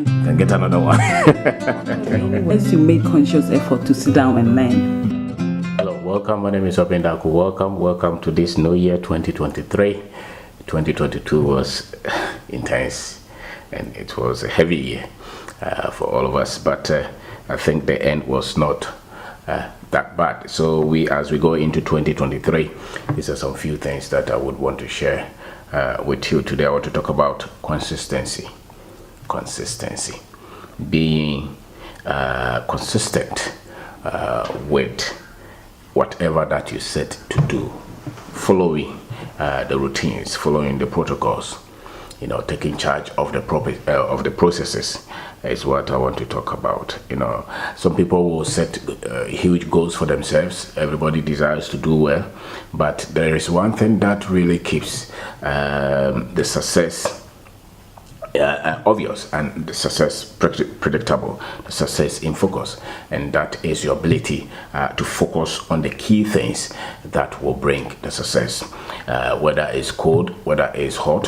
Can get another one. Once you made conscious effort to sit down and learn. Hello, welcome. My name is Opendaku. Welcome to this new year 2023. 2022 was intense and it was a heavy year for all of us, but I think the end was not that bad. So as we go into 2023, these are some few things that I would want to share with you today. I want to talk about consistency, being consistent with whatever that you set to do, following the routines, following the protocols, taking charge of the processes is what I want to talk about. Some people will set huge goals for themselves. Everybody desires to do well, but there is one thing that really keeps the success obvious and the success predictable, the success in focus, and that is your ability to focus on the key things that will bring the success, whether it's cold, whether it's hot,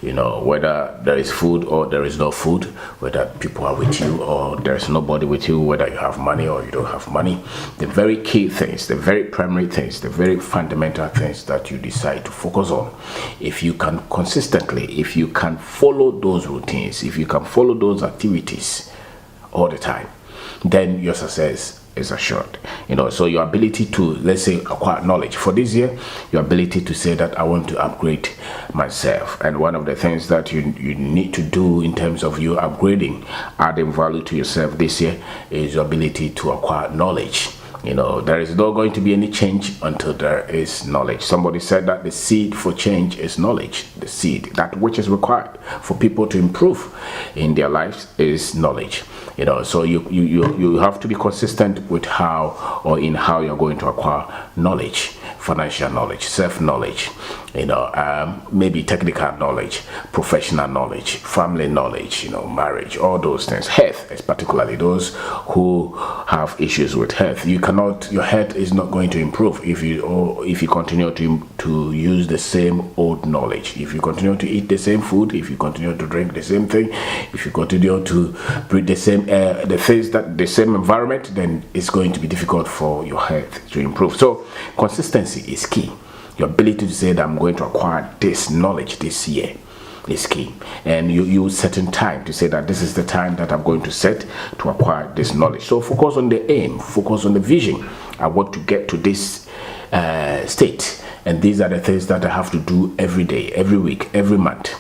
whether there is food or there is no food, whether people are with you or there is nobody with you, whether you have money or you don't have money. The very key things, the very primary things, the very fundamental things that you decide to focus on, if you can consistently, if you can follow those routines, if you can follow those activities all the time, then your success is assured. So your ability to, let's say, acquire knowledge for this year, your ability to say that I want to upgrade myself, and one of the things that you need to do in terms of you upgrading, adding value to yourself this year, is your ability to acquire knowledge. There is not going to be any change until there is knowledge. Somebody said that the seed for change is knowledge. The seed, that which is required for people to improve in their lives, is knowledge. So you have to be consistent with how you're going to acquire knowledge, financial knowledge, self-knowledge, maybe technical knowledge, professional knowledge, family knowledge, marriage, all those things. Health, is particularly those who have issues with health. Your health is not going to improve if you continue to use the same old knowledge. If you continue to eat the same food, if you continue to drink the same thing, if you continue to breathe the same air, the same environment, then it's going to be difficult for your health to improve. So consistency is key. Your ability to say that I'm going to acquire this knowledge this year is key, and you use certain time to say that this is the time that I'm going to set to acquire this knowledge. So focus on the aim, focus on the vision. I want to get to this state, and these are the things that I have to do every day, every week, every month,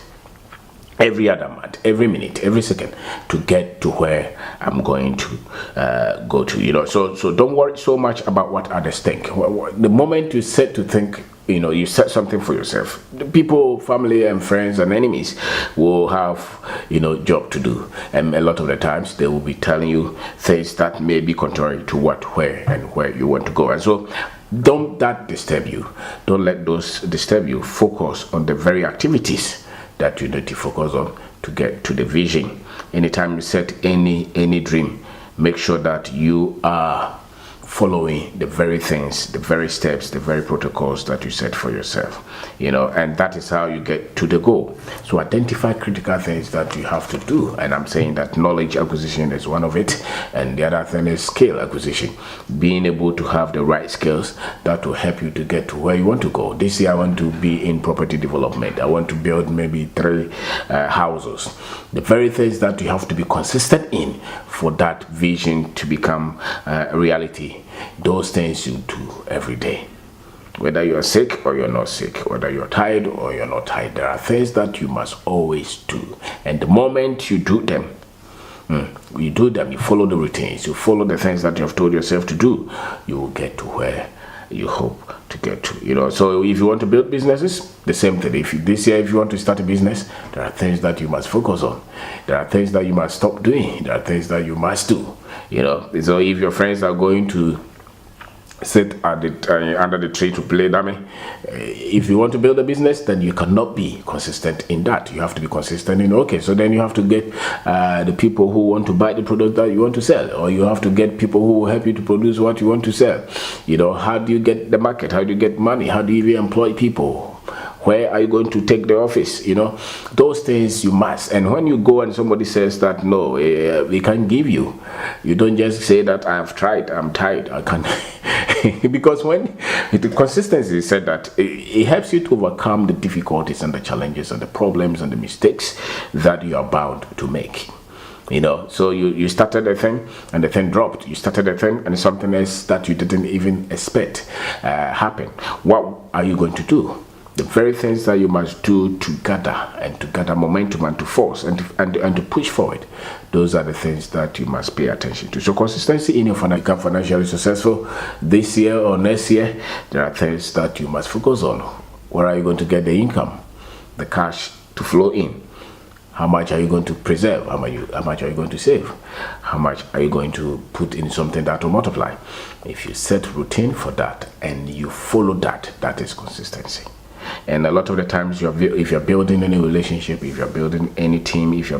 every other month, every minute, every second, to get to where I'm going to go to. So don't worry so much about what others think. The moment you set to think, you set something for yourself, the people, family and friends and enemies will have job to do, and a lot of the times they will be telling you things that may be contrary to where you want to go. And so don't that disturb you. Don't let those disturb you. Focus on the very activities that you need to focus on to get to the vision. Anytime you set any dream, make sure that you are following the very things, the very steps, the very protocols that you set for yourself, and that is how you get to the goal. So identify critical things that you have to do, and I'm saying that knowledge acquisition is one of it, and the other thing is skill acquisition, being able to have the right skills that will help you to get to where you want to go. This year I want to be in property development. I want to build maybe 3 houses. The very things that you have to be consistent in for that vision to become a reality, those things you do every day. Whether you're sick or you're not sick, whether you're tired or you're not tired, there are things that you must always do. And the moment you do them, you follow the routines, you follow the things that you have told yourself to do, you will get to where you hope to get to. So if you want to build businesses, the same thing. This year if you want to start a business, there are things that you must focus on. There are things that you must stop doing. There are things that you must do. So if your friends are going to sit at under the tree to play dummy, if you want to build a business, then you cannot be consistent in that. You have to be consistent in so then you have to get the people who want to buy the product that you want to sell, or you have to get people who will help you to produce what you want to sell. How do you get the market? How do you get money? How do you even employ people? Where are you going to take the office? Those things you must. And when you go and somebody says that no, we can't give you, you don't just say that I have tried, I'm tired, I can't. Because when the consistency said that it helps you to overcome the difficulties and the challenges and the problems and the mistakes that you are bound to make. So you started a thing and the thing dropped. You started a thing and something else that you didn't even expect happen. What are you going to do? The very things that you must do to gather momentum and to force and to push forward. Those are the things that you must pay attention to. So consistency in your become financially successful this year or next year. There are things that you must focus on. Where are you going to get the income, the cash to flow in? How much are you going to preserve? How much are you going to save? How much are you going to put in something that will multiply? If you set routine for that and you follow that, that is consistency. And a lot of the times, if you're building any relationship, if you're building any team, if you're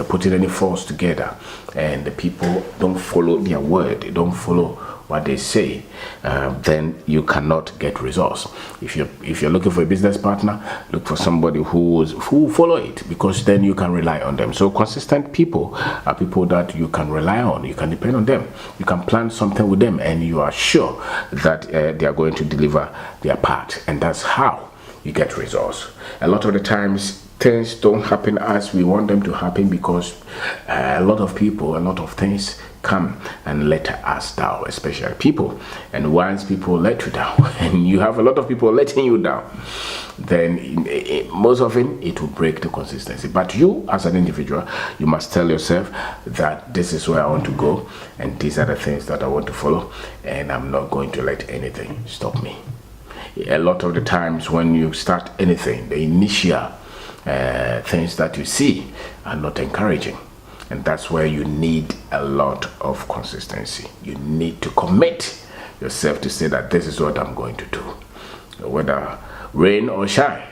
putting any force together, and the people don't follow their word, they don't follow what they say, then you cannot get results. If you're looking for a business partner, look for somebody who follow it, because then you can rely on them. So consistent people are people that you can rely on. You can depend on them. You can plan something with them, and you are sure that they are going to deliver their part. And that's how you get results. A lot of the times, things don't happen as we want them to happen because a lot of people, a lot of things come and let us down, especially people. And once people let you down, and you have a lot of people letting you down, then most often it will break the consistency. But you, as an individual, you must tell yourself that this is where I want to go, and these are the things that I want to follow, and I'm not going to let anything stop me. A lot of the times when you start anything, the initial things that you see are not encouraging. And that's where you need a lot of consistency. You need to commit yourself to say that this is what I'm going to do. Whether rain or shine,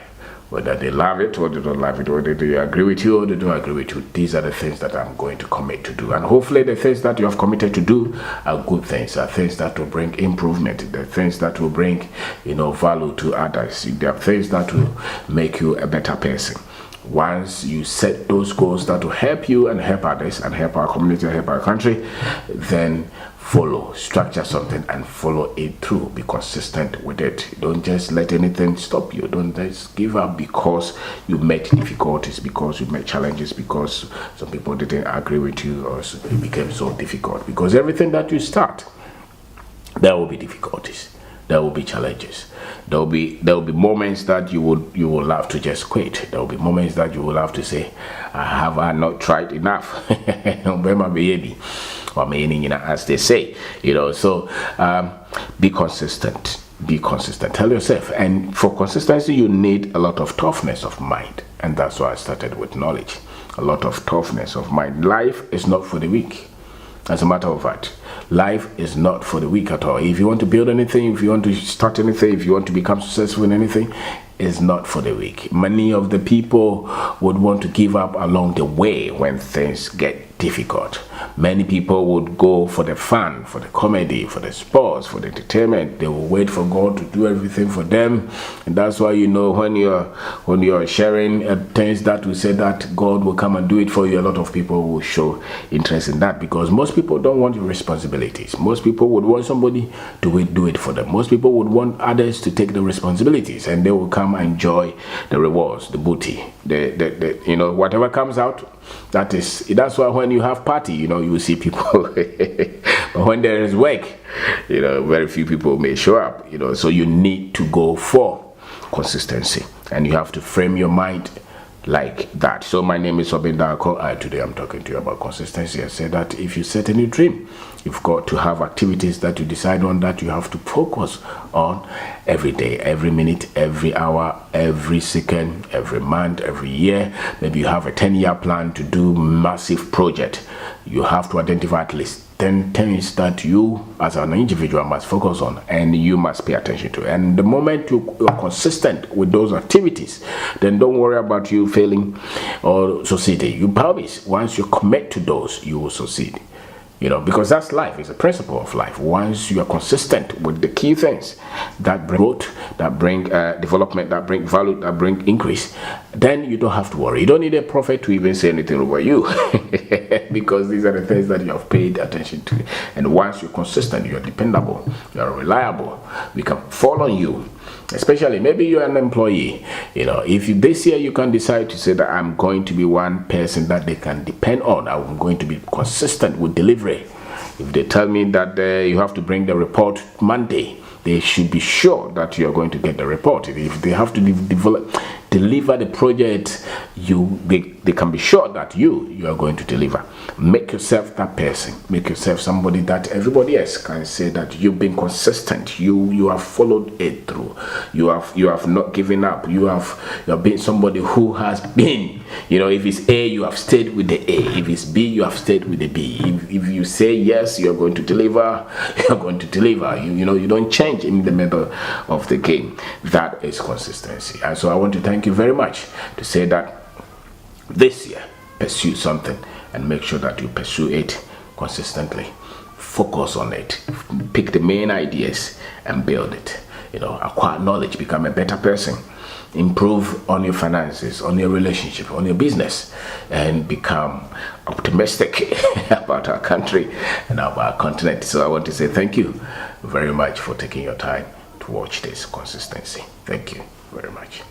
whether they love it or they don't love it, whether they agree with you or they don't agree with you, these are the things that I'm going to commit to do. And hopefully the things that you have committed to do are good things, are things that will bring improvement, the things that will bring, value to others. They are things that will make you a better person. Once you set those goals that will help you and help others and help our community and help our country, then structure something and follow it through. Be consistent with it. Don't just let anything stop you. Don't just give up because you met difficulties, because you met challenges, because some people didn't agree with you, or it became so difficult. Because everything that you start, there will be difficulties. There will be challenges. There will be moments that you will have to just quit. There will be moments that you will have to say, have I not tried enough? As they say, So be consistent. Be consistent. Tell yourself. And for consistency, you need a lot of toughness of mind. And that's why I started with knowledge. A lot of toughness of mind. Life is not for the weak. As a matter of fact, life is not for the weak at all. If you want to build anything, if you want to start anything, if you want to become successful in anything, it's not for the weak. Many of the people would want to give up along the way when things get difficult. Many people would go for the fun, for the comedy, for the sports, for the entertainment. They will wait for God to do everything for them. And that's why, when you're sharing things that will say that God will come and do it for you, a lot of people will show interest in that, because most people don't want responsibilities. Most people would want somebody to do it for them. Most people would want others to take the responsibilities, and they will come and enjoy the rewards, the booty, whatever comes out. That's why when you have party, you see people. But when there is work, very few people may show up. So you need to go for consistency, and you have to frame your mind like that. So my name is Obin Darko. Today I'm talking to you about consistency. I said that if you set a new dream, you've got to have activities that you decide on, that you have to focus on every day, every minute, every hour, every second, every month, every year. Maybe you have a 10-year plan to do massive project. You have to identify at least 10 things that you as an individual must focus on, and you must pay attention to. And the moment you are consistent with those activities, then don't worry about you failing or succeeding. You promise once you commit to those, you will succeed. Because that's life. It's a principle of life. Once you are consistent with the key things that bring growth, that bring development, that bring value, that bring increase, then you don't have to worry. You don't need a prophet to even say anything over you because these are the things that you have paid attention to. And once you're consistent, you're dependable, you're reliable, we can fall on you. Especially maybe you're an employee, if this year you can decide to say that I'm going to be one person that they can depend on, I'm going to be consistent with delivery. If they tell me that you have to bring the report Monday, they should be sure that you are going to get the report. If they have to deliver the project, they can be sure that you are going to deliver. Make yourself that person. Make yourself somebody that everybody else can say that you've been consistent. You have followed it through. You have not given up. You have been somebody who has been. If it's A, you have stayed with the A. If it's B, you have stayed with the B. If you say yes, you're going to deliver. You're going to deliver. You don't change in the middle of the game. That is consistency. And so I want to thank you very much to say that this year pursue something and make sure that you pursue it consistently. Focus on it. Pick the main ideas and build it. Acquire knowledge, become a better person, improve on your finances, on your relationship, on your business, and become optimistic about our country and about our continent. So I want to say thank you very much for taking your time to watch this consistency. Thank you very much.